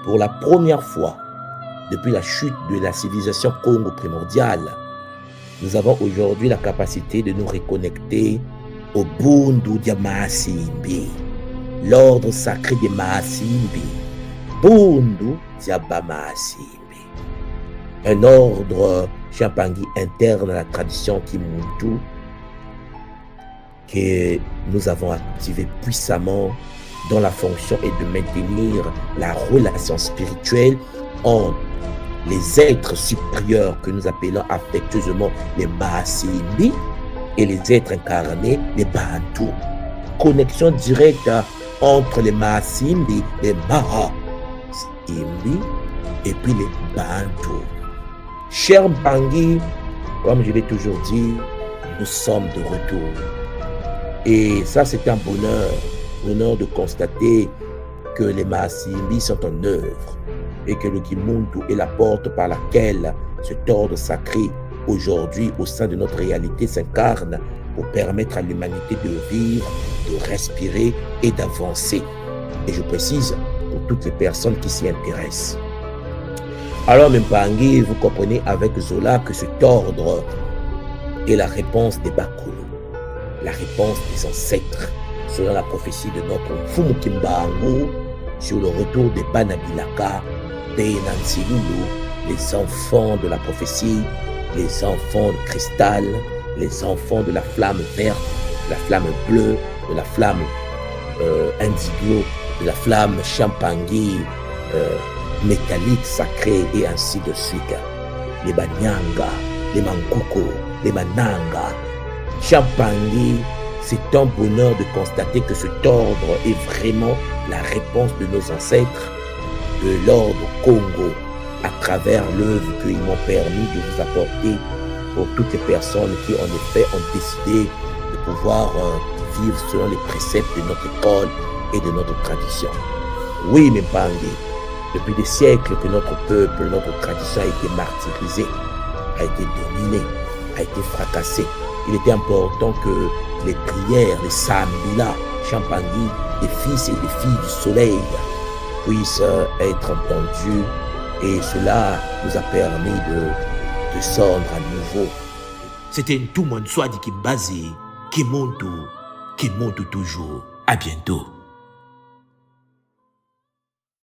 pour la première fois depuis la chute de la civilisation Congo primordiale, nous avons aujourd'hui la capacité de nous reconnecter au Bundu de Maasimbi, l'ordre sacré de Maasimbi, Bundu de Maasimbi. Un ordre Champangi interne à la tradition Kimuntu que nous avons activé puissamment dont la fonction est de maintenir la relation spirituelle entre les êtres supérieurs que nous appelons affectueusement les Maasimbi et les êtres incarnés, les Bantu. Connexion directe entre les Maasimbi, les Maasimbi et puis les Bantu. Cher Mpangi, comme je l'ai toujours dit, nous sommes de retour. Et ça, c'est un bonheur de constater que les Maasimbi sont en œuvre et que le Kimuntu est la porte par laquelle cet ordre sacré aujourd'hui au sein de notre réalité s'incarne pour permettre à l'humanité de vivre, de respirer et d'avancer. Et je précise pour toutes les personnes qui s'y intéressent. Alors Mpangi, vous comprenez avec Zola que cet ordre est la réponse des Bakulu, la réponse des ancêtres, selon la prophétie de notre Mfumu Kimbangu sur le retour des Banabilaka, des Nansilulu, les enfants de la prophétie, les enfants de cristal, les enfants de la flamme verte, de la flamme bleue, de la flamme indigo, de la flamme Champangi, métallique, sacré et ainsi de suite. Les Banyanga, les Mankuko, les Mananga. Champangi, c'est un bonheur de constater que cet ordre est vraiment la réponse de nos ancêtres, de l'ordre Congo, à travers l'œuvre qu'ils m'ont permis de vous apporter pour toutes les personnes qui en effet ont décidé de pouvoir vivre selon les préceptes de notre école et de notre tradition. Oui, Mpangi, depuis des siècles que notre peuple, notre tradition a été martyrisée, a été dominée, a été fracassée. Il était important que les prières, les Sambila, Champangi, des fils et des filles du soleil puissent être entendues et cela nous a permis de descendre à nouveau. C'était tout mon soir de Kimbazi, qui monte toujours. À bientôt.